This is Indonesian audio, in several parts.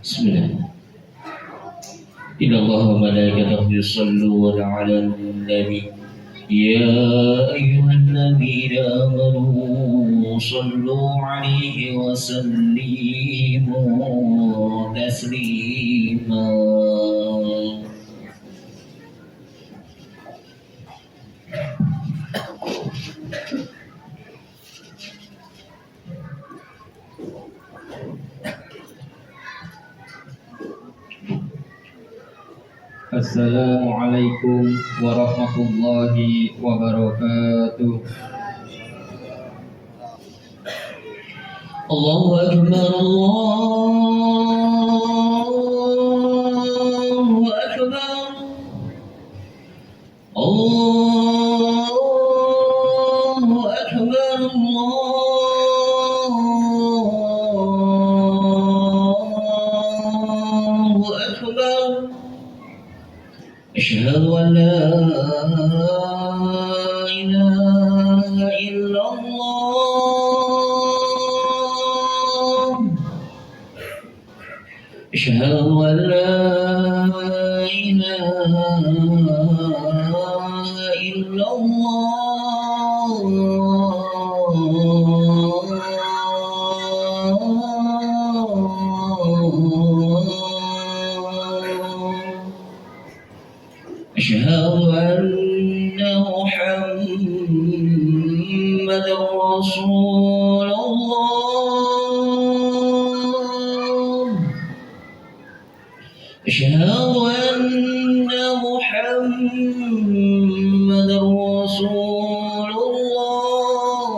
Bismillah. Inna Allah wa malaikatahu yusalluna 'alan nabi. Ya ayyuhan nabiyyu amanu sallu 'alaihi wa sallimu taslima. Assalamualaikum warahmatullahi wabarakatuh. Allahu akbar, Allahu akbar, Allahu akbar, Allahu akbar. أشهد أن لا إله إلا الله. أشهد أن لا إله إلا الله. أشهد أن محمدا رسول الله. أشهد أن محمدا رسول الله.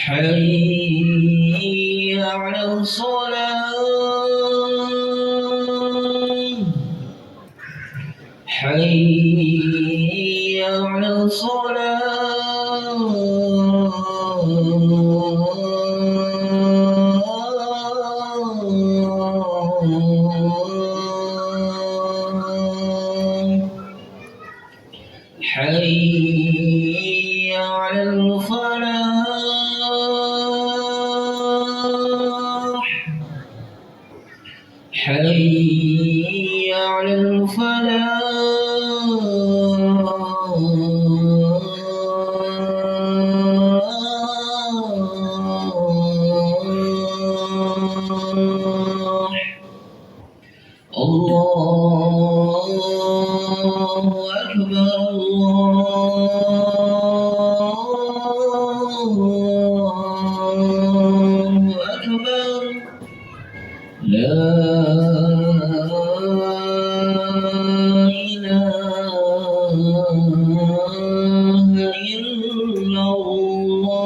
حي على الصلاة. حي على الصلاة. حي على الفلاح. حي على الفلاح. الله أكبر، الله أكبر. لا إله إلا الله. لا إله إلا الله.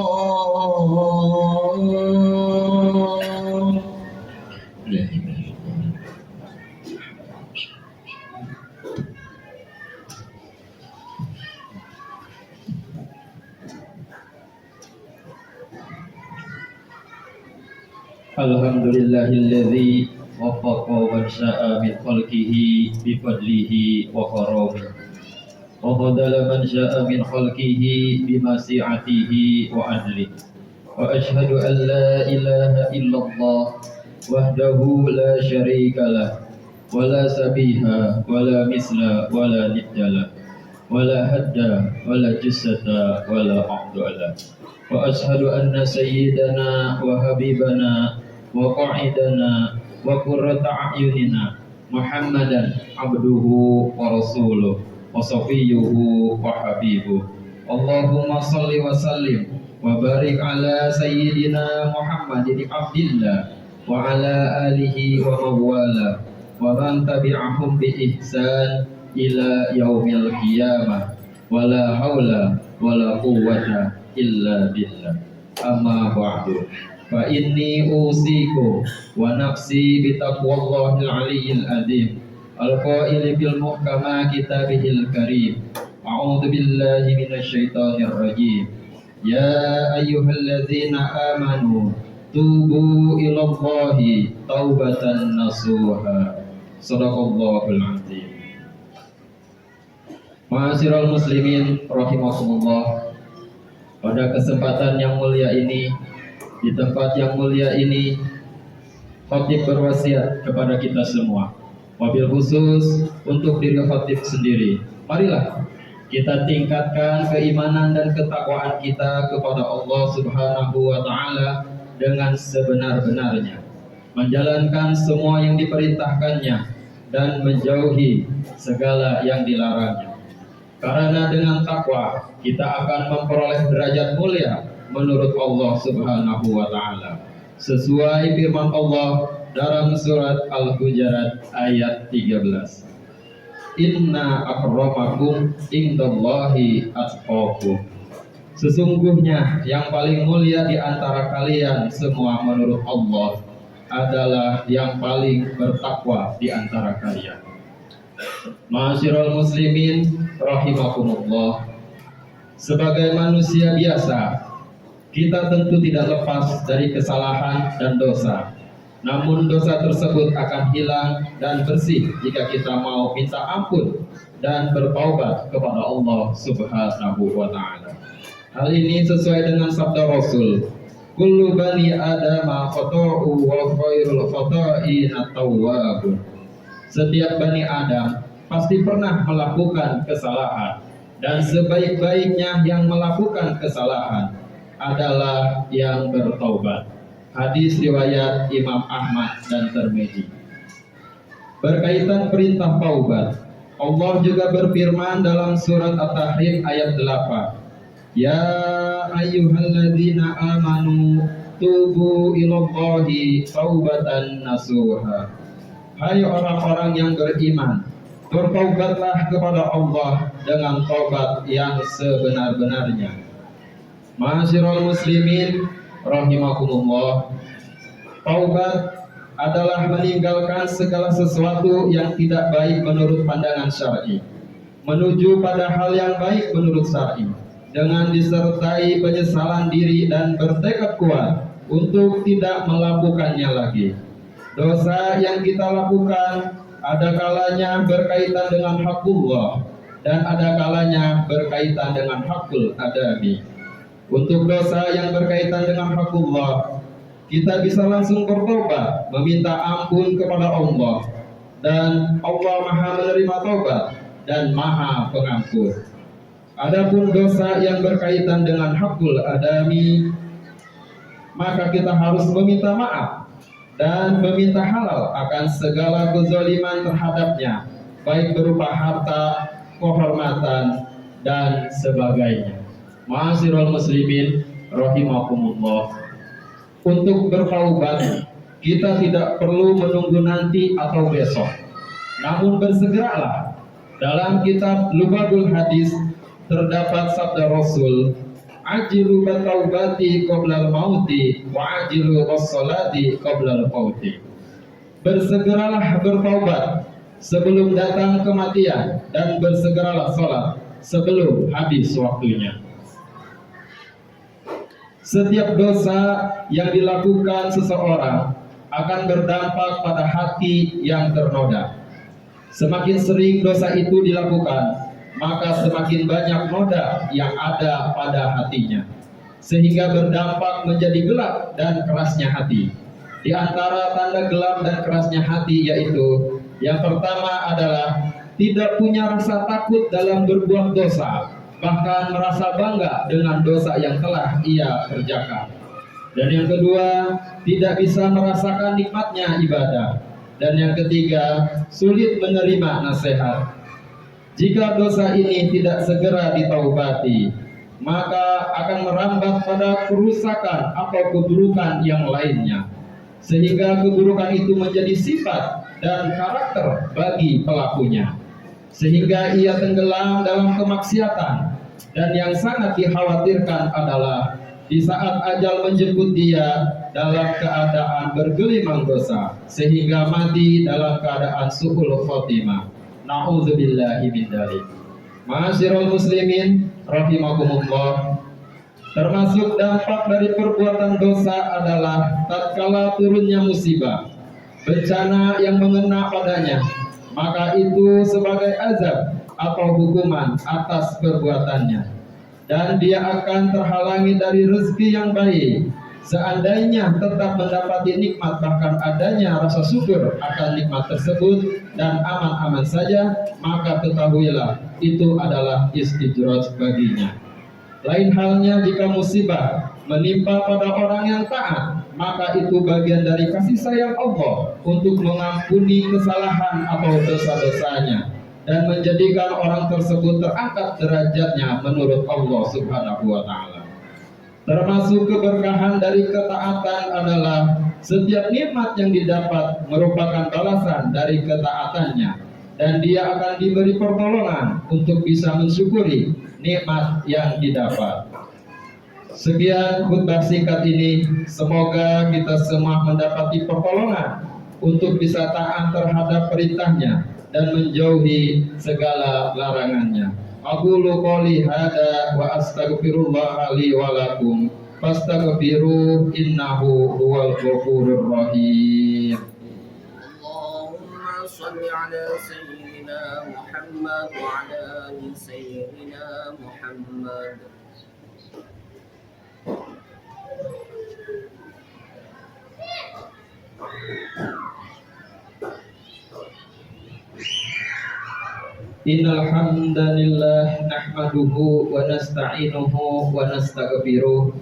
Alhamdulillahilladzi waffaqa man syaa min khalqihi bifadlihi wa karamihi wa fadala man syaa min khalqihi bimasi'atihi wa adlihi. Wa ashhadu an la ilaha illallah wahdahu la syarika lah wa la sabiha wa la misla wa la niddalah wa la hadda wa la jussata wa la a'dala. Wa ashhadu anna sayyidana wa habibana wa qa'idana wa qurrata a'yunina Muhammadan abduhu wa rasuluh wa safiyyuhu wa habibuh. Allahumma salli wa sallim wa barik ala sayyidina Muhammadin abdillah wa ala alihi wa mawala wa man tabi'ahum bi ihsan ila yaumil qiyamah. Wala haula wala quwwata illa billah. Amma ba'du. Fa inni usiku wa nafsi bitaqwallahil aliyyil azim al-qaili bil muhkama kitabihil karim. A'udzu billahi minasy syaithanir rajim. Ya ayyuhalladzina amanu tubu ilallahi taubatan nasuha Shadaqallahul azim. Ma'asyiral muslimin rahimakumullah. Pada kesempatan yang mulia ini, di tempat yang mulia ini, khatib berwasiat kepada kita semua, wabil khusus untuk diri khatib sendiri. Marilah kita tingkatkan keimanan dan ketakwaan kita kepada Allah Subhanahu wa taala dengan sebenar-benarnya, menjalankan semua yang diperintahkannya dan menjauhi segala yang dilarangnya. Karena dengan takwa kita akan memperoleh derajat mulia menurut Allah Subhanahu wa taala. Sesuai firman Allah dalam surat Al-Hujurat ayat 13. Inna akramakum indallahi atqakum. Sesungguhnya yang paling mulia di antara kalian semua menurut Allah adalah yang paling bertakwa di antara kalian. Ma'asyiral muslimin rahimakumullah. Sebagai manusia biasa, kita tentu tidak lepas dari kesalahan dan dosa. Namun dosa tersebut akan hilang dan bersih jika kita mau minta ampun dan bertaubat kepada Allah Subhanahu wa taala. Hal ini sesuai dengan sabda Rasul, kullu bani adama khata'u wa khairul khata'ina tawwabun. Setiap Bani Adam pasti pernah melakukan kesalahan, dan sebaik-baiknya yang melakukan kesalahan adalah yang bertaubat. Hadis riwayat Imam Ahmad dan Tirmidzi. Berkaitan perintah taubat, Allah juga berfirman dalam surat At-Tahrim ayat 8. Ya ayyuhalladzina amanu tubu ilallahi taubatan nasuha. Hai orang-orang yang beriman, bertaubatlah kepada Allah dengan taubat yang sebenar-benarnya. Ma'asyiral muslimin rahimakumullah. Taubat adalah meninggalkan segala sesuatu yang tidak baik menurut pandangan syar'i, menuju pada hal yang baik menurut syar'i, dengan disertai penyesalan diri dan bertekad kuat untuk tidak melakukannya lagi. Dosa yang kita lakukan ada kalanya berkaitan dengan hakullah dan ada kalanya berkaitan dengan hakul adami. Untuk dosa yang berkaitan dengan hakullah, kita bisa langsung bertobat, meminta ampun kepada Allah, dan Allah Maha menerima taubat dan Maha pengampun. Adapun dosa yang berkaitan dengan hakul adami, maka kita harus meminta maaf dan meminta halal akan segala kezaliman terhadapnya, baik berupa harta, kehormatan, dan sebagainya. Ma'asyiral muslimin rahimakumullah. Untuk bertaubat, kita tidak perlu menunggu nanti atau besok, namun bersegeralah. Dalam kitab Lubabul Hadis terdapat sabda Rasul, ajilu bataubati qoblal mauti wa ajilu wassalati qoblal fauti. Bersegeralah bertaubat sebelum datang kematian, dan bersegeralah salat sebelum habis waktunya. Setiap dosa yang dilakukan seseorang akan berdampak pada hati yang ternoda. Semakin sering dosa itu dilakukan, maka semakin banyak noda yang ada pada hatinya, sehingga berdampak menjadi gelap dan kerasnya hati. Di antara tanda gelap dan kerasnya hati yaitu, yang pertama adalah tidak punya rasa takut dalam berbuat dosa, bahkan merasa bangga dengan dosa yang telah ia kerjakan. Dan yang kedua, tidak bisa merasakan nikmatnya ibadah. Dan yang ketiga, sulit menerima nasihat. Jika dosa ini tidak segera ditaubati, maka akan merambat pada kerusakan atau keburukan yang lainnya, sehingga keburukan itu menjadi sifat dan karakter bagi pelakunya, sehingga ia tenggelam dalam kemaksiatan. Dan yang sangat dikhawatirkan adalah di saat ajal menjemput dia dalam keadaan bergelimang dosa, sehingga mati dalam keadaan su'ul khotimah. Na'udzubillahi min dzalik. Ma'asyiral muslimin rahimakumullah. Termasuk dampak dari perbuatan dosa adalah tatkala turunnya musibah, bencana yang mengena padanya, maka itu sebagai azab atau hukuman atas perbuatannya, dan dia akan terhalangi dari rezeki yang baik. Seandainya tetap mendapati nikmat, bahkan adanya rasa syukur akan nikmat tersebut dan aman-aman saja, maka ketahuilah itu adalah istidroj baginya. Lain halnya jika musibah menimpa pada orang yang taat, maka itu bagian dari kasih sayang Allah untuk mengampuni kesalahan atau dosa-dosanya dan menjadikan orang tersebut terangkat derajatnya menurut Allah Subhanahu wa Ta'ala. Termasuk keberkahan dari ketaatan adalah setiap nikmat yang didapat merupakan balasan dari ketaatannya, dan dia akan diberi pertolongan untuk bisa mensyukuri nikmat yang didapat. Sekian khutbah singkat ini, semoga kita semua mendapati pertolongan untuk bisa taat terhadap perintahnya dan menjauhi segala larangannya. Aqulu qouli hada wa astaghfirullah li wa lakum fastaghfiruh innahu huwal ghafurur rahim. Allahumma shalli ala sayyidina Muhammad wa ala ali sayyidina Muhammad. Innal hamdalillah nahmaduhu wa nasta'inuhu wa nastaghfiruh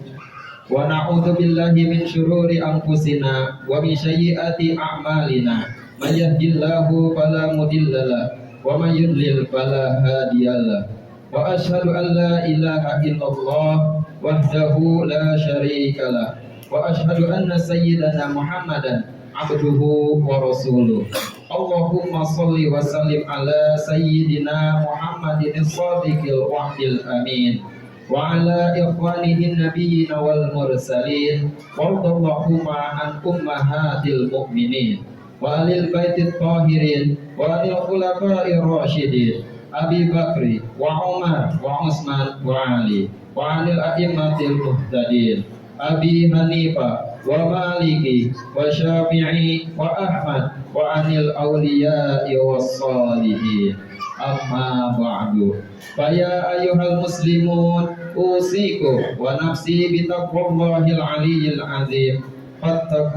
wa na'udzu billahi min syururi anfusina wa min sayyiati a'malina. May yahdihillahu fala mudhillalah wa may yudlil fala hadiyalah. Wa asyhadu an la ilaha illallah wahdahu la syarikalah wa asyhadu anna sayyidana Muhammadan abduhu wa rasuluh. Allahumma salli wa sallim ala sayyidina Muhammadin as-sadiqil wa'dil amin wa ala ikhwanihin nabiyyin wal mursalin wardallahumma an ummahatil mu'minin wa alil baitit tahirin wa alil khulafa'ir rasyidin Abi Bakri wa Umar wa Utsman wa Ali wa alil a'immatil muhtadin Abi Hanifah wa Maliki wa Syafi'i wa Ahmad wa anil awliya'i was salihin. Amma ba'du. Fa ya ayyuhal muslimun usikum wa nafsi bi taqwallahil aliyyil azim. Fattaquh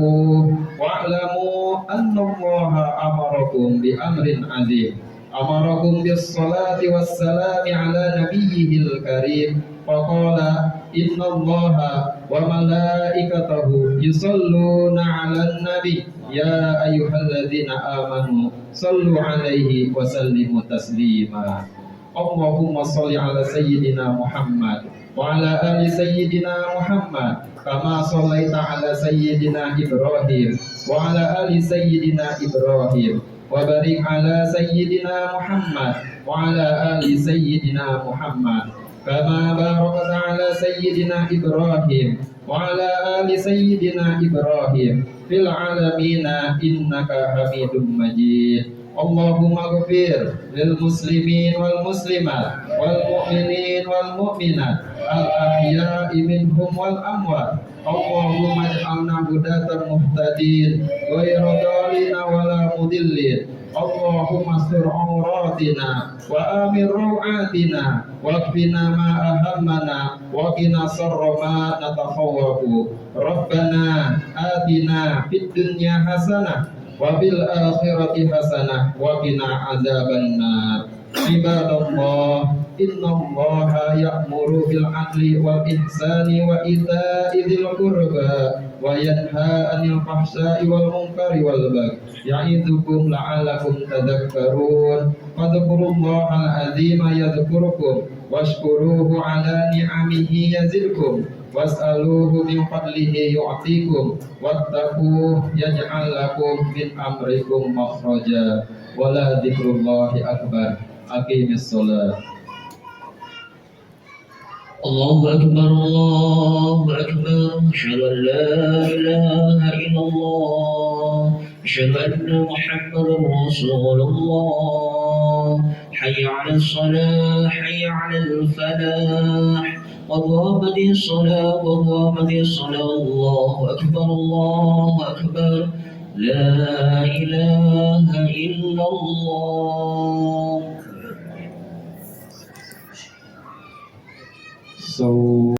wa'lamu anna Allaha amarakum bi amrin azim. Amarakum bis salati was salami ala nabiyyihil karim. Faqala inna Allaha wa malaikatahu yusalluna 'alan nabi ya ayyuhalladzina amanu sallu 'alaihi wa sallimu taslima. Allahumma shalli 'ala sayyidina Muhammad wa 'ala ali sayyidina Muhammad kama shallaita 'ala sayyidina Ibrahim wa 'ala ali sayyidina Ibrahim wa barik 'ala sayyidina Muhammad wa 'ala ali sayyidina Muhammad kama barakta 'ala sayyidina Ibrahim wa 'ala ali sayyidina Ibrahim fil 'alamina innaka Hamidum Majid. Allahumma ighfir lil muslimin wal muslimat wal mu'minin wal mu'minat al ahya'i minhum wal amwat. Allahumma ij'alna hudatan muhtadin ghayra dhalin wala mudillin. Allahumma astur auratina wa amir ru'atina waqfina ma ahammana wa qina sarra ma natakhawwafu. Rabbana atina fid dunya hasanah wa bil akhirati hasanah wa qina adzabannar. Ibadallah, innallaha ya'muru bil 'adli wal ihsani wa ita'i dzil qurba wa yanha 'anil fahsya'i wal munkari wal baghi ya'idzukum la'allakum tadhakkarun. Fadhkurullahal 'azima yadhkurukum washkuruhu 'ala ni'amihi yazidkum was'aluhu min fadlihi yu'tikum wattaquhu yaj'al lakum min amrikum makhraja. Wala dzikrullahi akbar. Aqimis shalah. Allahu Akbar, Allahu Akbar. Asyhadu an la ilaha illallah. Asyhadu anna Muhammadar Rasulullah. Hayya 'alas shalah, hayya 'alal falah. Qad qamatis shalah, qad qamatis shalah. Allahu Akbar, Allahu Akbar. لا إله إلا الله. So